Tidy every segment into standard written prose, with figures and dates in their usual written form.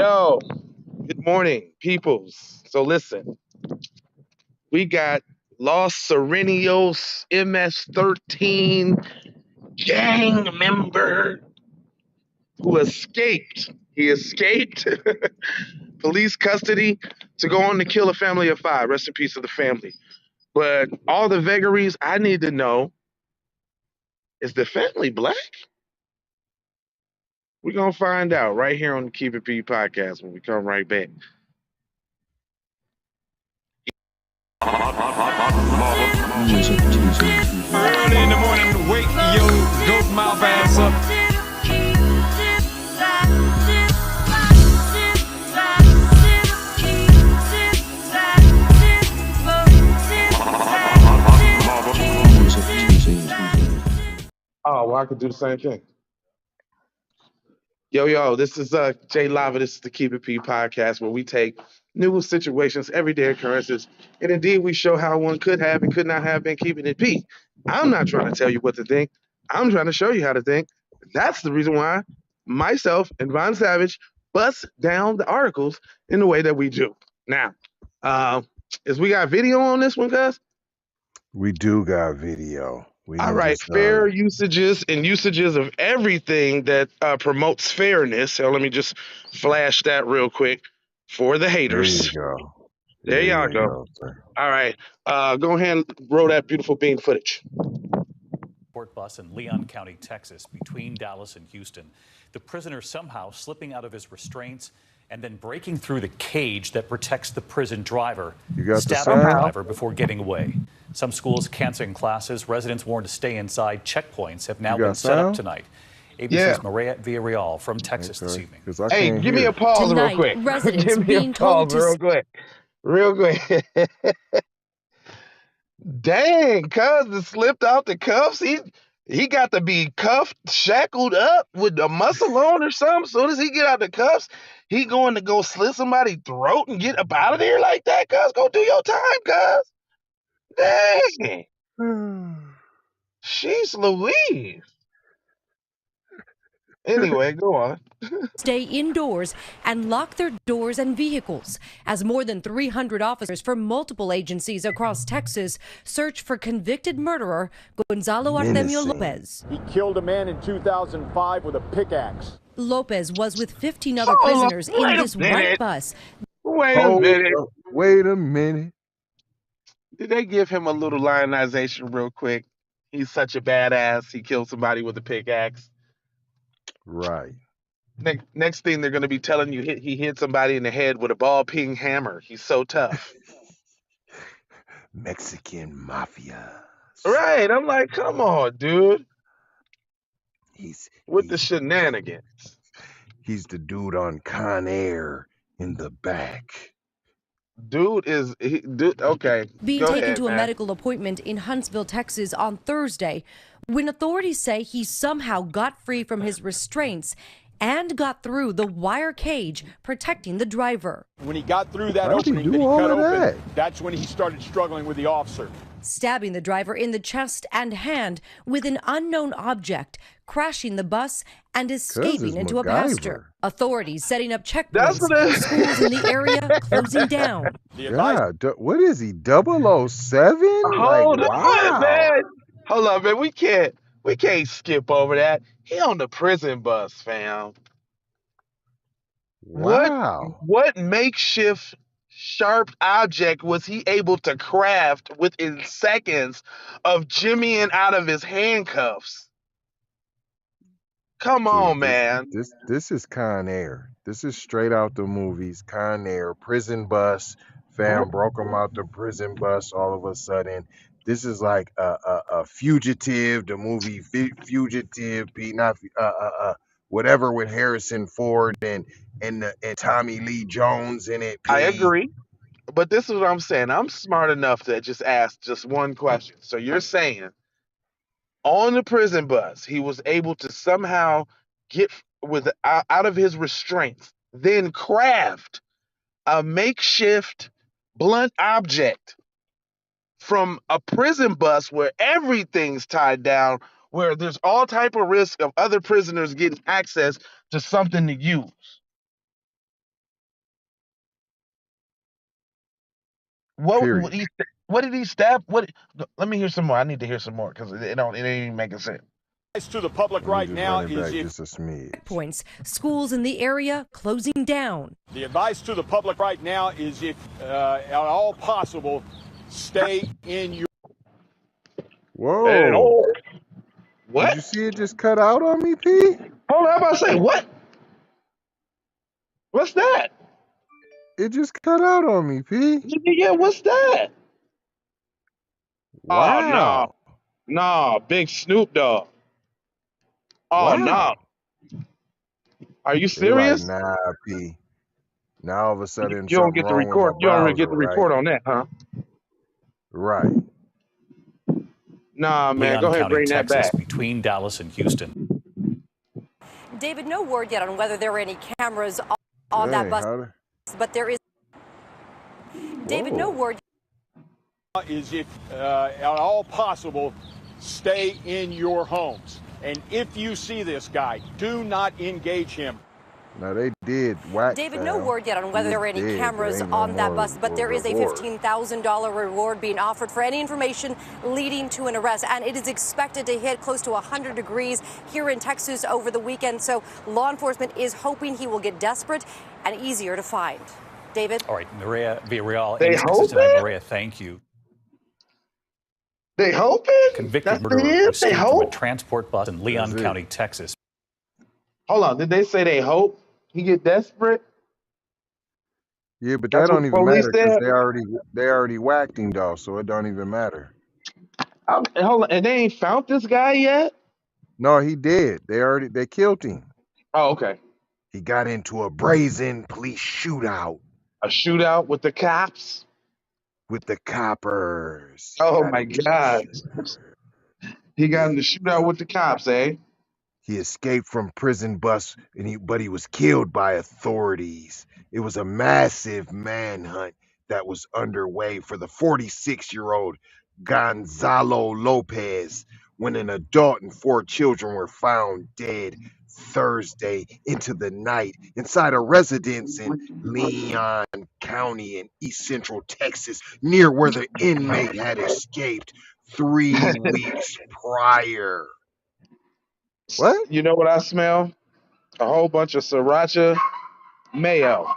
Yo, good morning, peoples. So listen, we got Los Serenios MS-13 gang member who escaped. He escaped police custody to go on to kill a family of five. Rest in peace to the family. But all the vagaries I need to know, is the family black? We're going to find out right here on the Keep It P podcast when we come right back. Early in the morning, wake your goat mouth ass up. Oh, well, I could do the same thing. Yo, this is Jay Lava. This is the Keep It P podcast where we take new situations, everyday occurrences, and indeed we show how one could have and could not have been keeping it P. I'm not trying to tell you what to think. I'm trying to show you how to think. That's the reason why myself and Von Savage bust down the articles in the way that we do. Now, is we got video on this one, guys? We do got video. All right, fair usages and usages of everything that promotes fairness. So let me just flash that real quick for the haters. There you go. There y'all go. All right, go ahead and roll that beautiful bean footage. Port bus in Leon County, Texas, between Dallas and Houston. The prisoner somehow slipping out of his restraints and then breaking through the cage that protects the prison driver, stabbing the driver before getting away. Some schools canceling classes. Residents warned to stay inside. Checkpoints have now been set up tonight. ABC's Maria Villarreal from Texas this evening. Hey, give me a pause tonight, real quick. Residents Give me being a pause told to real quick. Dang, cuz slipped out the cuffs. He got to be cuffed, shackled up with a muscle on or something. As soon as he get out the cuffs, he going to go slit somebody's throat and get up out of there like that, cuz. Go do your time, cuz. Dang. She's Louise. Anyway, go on. stay indoors and lock their doors and vehicles as more than 300 officers from multiple agencies across Texas search for convicted murderer Gonzalo Artemio Lopez. He killed a man in 2005 with a pickaxe. Lopez was with 15 other prisoners in this white bus. Wait a minute. Did they give him a little lionization real quick? He's such a badass. He killed somebody with a pickaxe. Right. Next thing they're going to be telling you, he hit somebody in the head with a ball-peen hammer. He's so tough. Mexican Mafia. Right. I'm like, come on, dude. He's the shenanigans. He's the dude on Con Air in the back. Okay. Being taken to a medical appointment in Huntsville, Texas on Thursday, when authorities say he somehow got free from his restraints and got through the wire cage protecting the driver. When he got through that opening that he cut open, that's when he started struggling with the officer. Stabbing the driver in the chest and hand with an unknown object, crashing the bus and escaping into a pasture. Authorities setting up checkpoints, schools in the area closing down. God, what is he, 007? Hold on, man. Hold on, man. We can't skip over that. He on the prison bus, fam. Wow. What makeshift sharp object was he able to craft within seconds of jimmying out of his handcuffs? Come on, man. This is Con Air. This is straight out the movies. Con Air, prison bus. Fam broke him out the prison bus all of a sudden. This is like a fugitive, the movie Fugitive, whatever with Harrison Ford and Tommy Lee Jones in it. I agree. But this is what I'm saying. I'm smart enough to just ask just one question. So you're saying on the prison bus, he was able to somehow get out of his restraints, then craft a makeshift blunt object from a prison bus where everything's tied down, where there's all type of risk of other prisoners getting access to something to use. What Period. he what did he stab? What? Let me hear some more. I need to hear some more because it ain't even making sense. To the public Let me right just now run it is back if just a smidge. Points. Schools in the area closing down. the advice to the public right now is if at all possible, stay in your. And Whoa. oh, Did what? you see it just cut out on me, P? Hold on, I'm about to say what? What's that? It just cut out on me, P. Yeah, what's that? Oh no, Wow. no, big Snoop Dogg. Oh no, Wow. are you They like, serious? nah, P. Now all of a sudden You don't something get the wrong with my record. You don't really browser, get the right? report on that, huh? Right. Nah, man, go Leon ahead, County, bring that Texas, back. between Dallas and Houston. David, no word yet on whether there are any cameras on that Dang, bus, how the... but there is. David, no Whoa. word. Is if at all possible, stay in your homes. And if you see this guy, do not engage him. Now they did whack, David, no fam. word yet on He whether is there are any dead, but cameras ain't no on that more bus, but there is a reward. $15,000 reward being offered for any information leading to an arrest. And it is expected to hit close to 100 degrees here in Texas over the weekend. So law enforcement is hoping he will get desperate and easier to find. David? All right, Maria Villarreal They in Texas tonight. hoping? Maria, thank you. They hoping? Convicted That's murderer it? who They escaped from a hope? transport bus in That's Leon it. County, Texas. Hold on, did they say they hope he get desperate? Yeah, but that That's what don't the even police matter because said. they already whacked him though, so it don't even matter. Hold on, and they ain't found this guy yet? No, he dead. They killed him. Oh, okay. He got into a brazen police shootout A shootout with the cops? with the coppers. He Oh got my into a God. He got in the shootout with the cops, eh? He escaped from prison bus, but he was killed by authorities. It was a massive manhunt that was underway for the 46-year-old Gonzalo Lopez when an adult and 4 children were found dead Thursday into the night inside a residence in Leon County in East Central Texas, near where the inmate had escaped 3 weeks prior. What? You know what I smell? A whole bunch of sriracha mayo.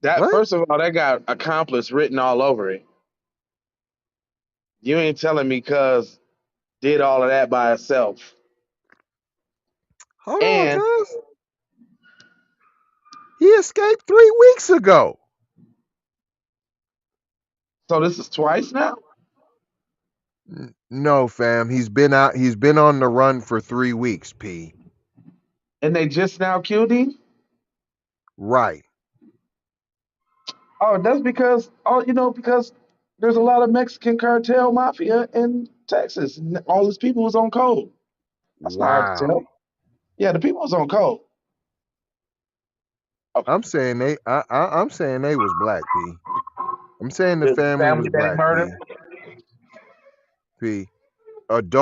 That What? first of all, that got accomplice written all over it. You ain't telling me cuz did all of that by herself. Hold on, And cuz. He escaped 3 weeks ago. so this is twice now? No, fam. He's been out. He's been on the run for 3 weeks, P. And they just now killed him? Right. Oh, that's because because there's a lot of Mexican cartel mafia in Texas. And all these people was on code. That's not hard to Wow. tell. Yeah, the people was on code. Okay. I'm saying they. I'm saying they was black, P. I'm saying the The family family was that he black, murdered. P. P.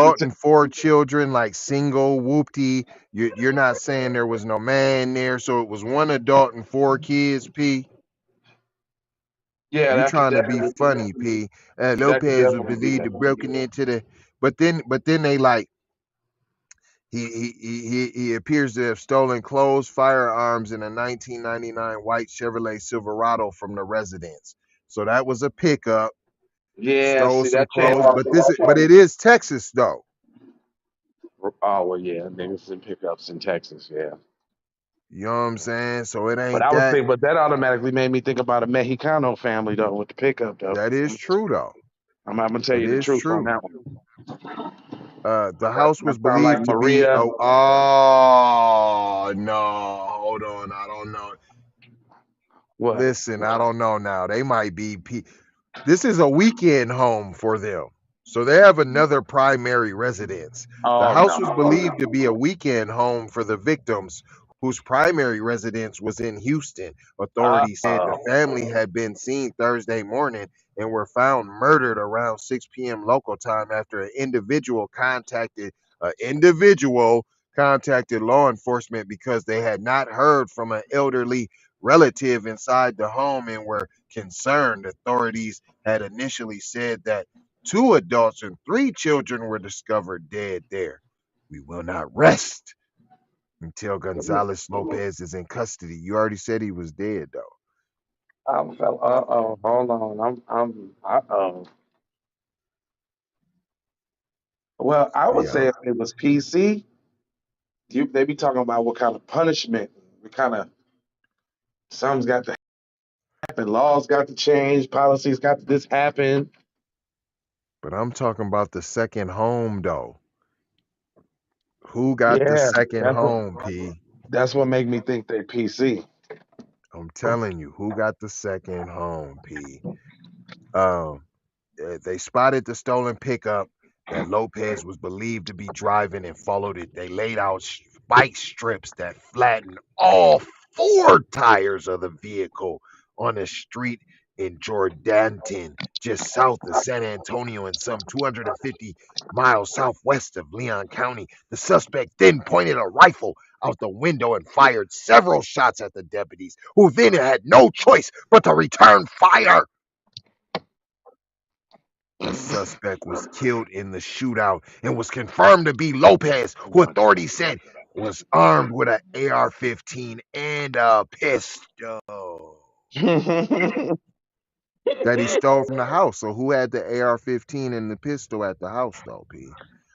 You Adult t- and 4 children, like single, whoopty. You're not saying there was no man there, so it was one adult and 4 kids, P. yeah, You that could trying to be definitely funny, P. that could Lopez was definitely be believed to that. broken into the, but then they like he appears to have stolen clothes, firearms, and a 1999 white Chevrolet Silverado from the residence. So that was a pickup. Yeah, Stole see some that came clothes, off but the but it is Texas though. oh well yeah, niggas in pickups in Texas, yeah. You know what I'm saying? So it But ain't I was that. thinking but that automatically made me think about a Mexicano family though with the pickup though. That is true though. I'm gonna tell It you the is truth on true. that one. The house That was sound like believed to be. Maria. Oh no, hold on, I don't know. What? Listen, I don't know now. They might be. This is a weekend home for them. So they have another primary residence. The Oh house was no. believed to be a weekend home for the victims, whose primary residence was in Houston. Authorities said the Oh. family had been seen Thursday morning and were found murdered around 6 p.m. local time after an individual contacted law enforcement because they had not heard from an elderly relative inside the home and were concerned. Authorities had initially said that 2 adults and 3 children were discovered dead there. We will not rest until Gonzalo Lopez is in custody. You already said he was dead, though. Hold on. Uh-oh. Well, I would Yeah, say if it was PC, they be talking about what kind of punishment, what kind of something's got to happen, laws got to change, policies got to this happen. but I'm talking about the second home, though. Who got the Yeah, second home, P? that's what make me think they PC. I'm telling you, who got the second home, P? Um, they spotted the stolen pickup that Lopez was believed to be driving and followed it. They laid out spike strips that flattened all 4 tires of the vehicle on a street in Jordanton, just south of San Antonio and some 250 miles southwest of Leon County. The suspect then pointed a rifle out the window and fired several shots at the deputies, who then had no choice but to return fire. The suspect was killed in the shootout and was confirmed to be Lopez, who authorities said was armed with an AR-15 and a pistol that he stole from the house. So who had the AR-15 and the pistol at the house, though, P?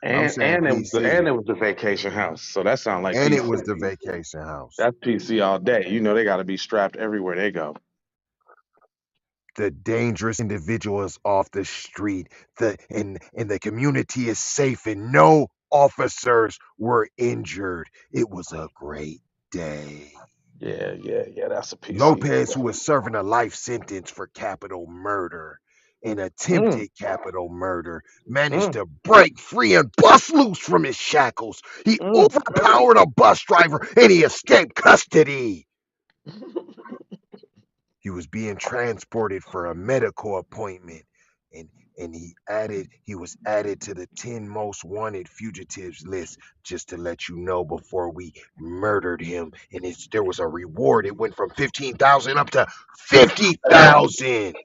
I'm saying PC. It was the vacation house. So that sounds like And PC. it was the vacation house. That's PC all day. You know they got to be strapped everywhere they go. The dangerous individual is off the street. And the community is safe and no officers were injured. It was a great day. Yeah, that's a PC. Lopez, who was serving a life sentence for capital murder and attempted capital murder, managed to break free and bust loose from his shackles. He overpowered a bus driver and he escaped custody. He was being transported for a medical appointment, and he was added to the 10 most wanted fugitives list, just to let you know, before we murdered him. And there was a reward. It went from 15,000 up to 50,000.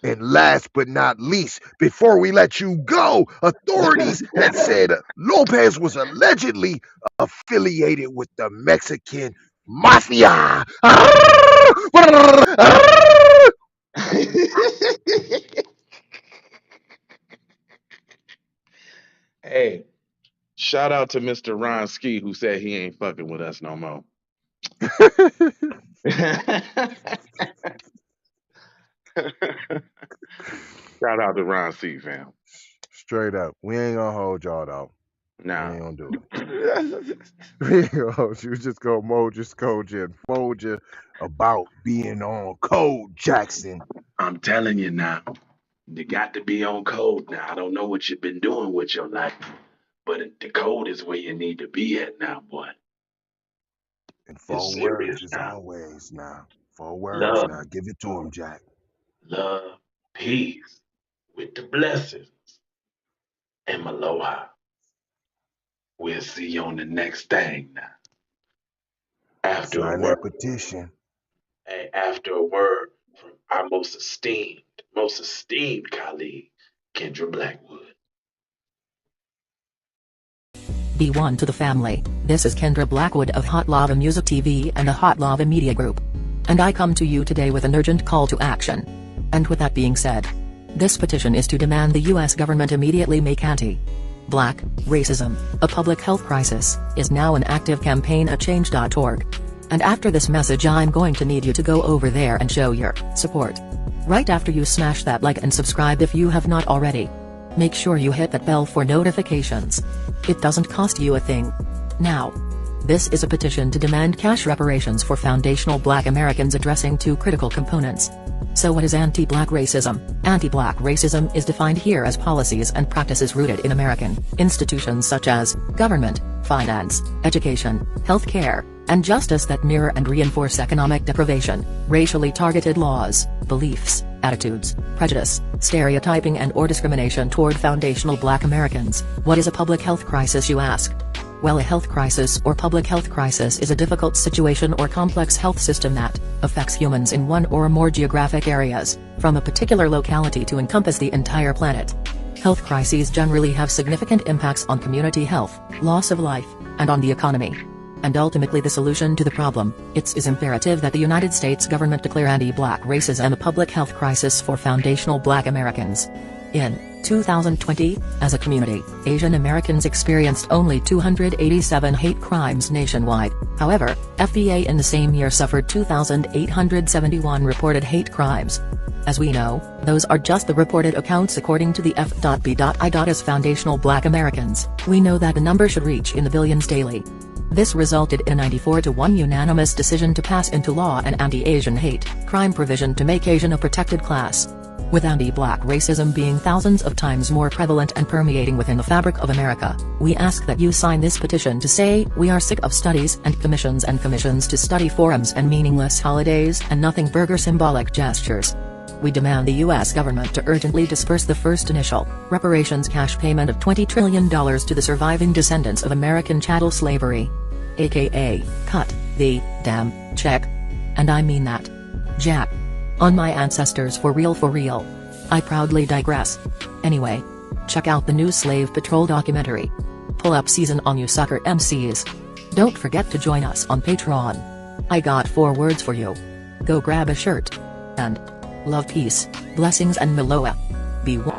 And last but not least, before we let you go, authorities had said Lopez was allegedly affiliated with the Mexican Mafia. Hey, shout out to Mr. Ron Ski, who said he ain't fucking with us no more. Shout out to Ron C, fam. Straight up. We ain't gonna hold y'all, though. Nah. We ain't gonna do it. We ain't gonna hold you. Just gonna mold you, scold you, and fold you about being on code, Jackson. I'm telling you now. You got to be on code now. I don't know what you've been doing with your life, but the code is where you need to be at now, boy. And 4 words as always now. 4 words now. Give it to him, Jack. Love, peace, with the blessings, and aloha. We'll see you on the next thing now. After Sign that petition. Hey, after a word from our most esteemed colleague, Kendra Blackwood. Be one to the family. This is Kendra Blackwood of Hot Lava Music TV and the Hot Lava Media Group. And I come to you today with an urgent call to action. And with that being said, this petition is to demand the U.S. government immediately make anti-Black racism a public health crisis is now an active campaign at change.org. And after this message, I'm going to need you to go over there and show your support. Right after you smash that like and subscribe if you have not already. Make sure you hit that bell for notifications. It doesn't cost you a thing. Now, this is a petition to demand cash reparations for foundational Black Americans addressing 2 critical components. So what is anti-Black racism? Anti-Black racism is defined here as policies and practices rooted in American institutions such as government, finance, education, healthcare, and justice that mirror and reinforce economic deprivation, racially targeted laws, beliefs, attitudes, prejudice, stereotyping and/or discrimination toward foundational Black Americans. What is a public health crisis, you ask? Well, a health crisis or public health crisis is a difficult situation or complex health system that affects humans in one or more geographic areas, from a particular locality to encompass the entire planet. Health crises generally have significant impacts on community health, loss of life, and on the economy. And ultimately the solution to the problem, it is imperative that the United States government declare anti-black racism a public health crisis for foundational Black Americans. In 2020, as a community, Asian Americans experienced only 287 hate crimes nationwide. However, FBA in the same year suffered 2,871 reported hate crimes. As we know, those are just the reported accounts according to the F.B.I. As foundational Black Americans, we know that the number should reach in the billions daily. This resulted in a 94-1 unanimous decision to pass into law an anti-Asian hate crime provision to make Asian a protected class. With anti-black racism being thousands of times more prevalent and permeating within the fabric of America, we ask that you sign this petition to say we are sick of studies and commissions to study forums and meaningless holidays and nothing burger symbolic gestures. We demand the U.S. government to urgently disperse the first initial reparations cash payment of $20 trillion to the surviving descendants of American chattel slavery. AKA, cut the damn check. And I mean that. Jack. On my ancestors for real for real. I proudly digress. Anyway. Check out the new Slave Patrol documentary. Pull up season on you sucker MCs. Don't forget to join us on Patreon. I got 4 words for you. Go grab a shirt. And love, peace, blessings and Miloa. Be one.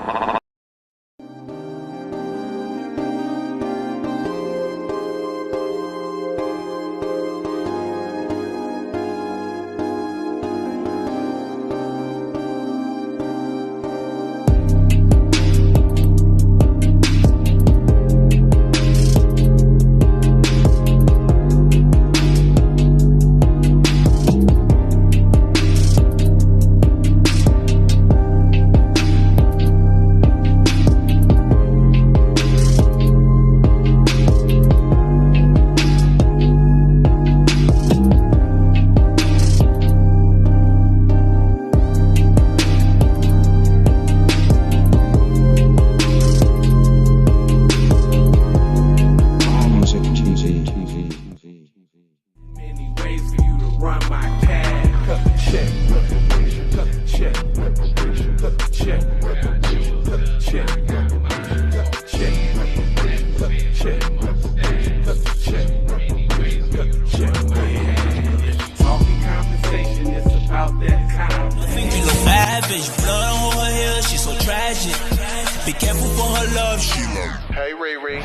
Be careful for her love, she love. Hey Riri.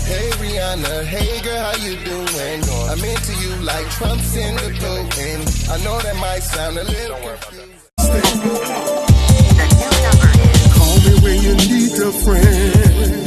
Hey Rihanna, hey girl, how you doing? I'm into you like Trump's in the building. I know that might sound a little confused. The new number is. Call me when you need a friend.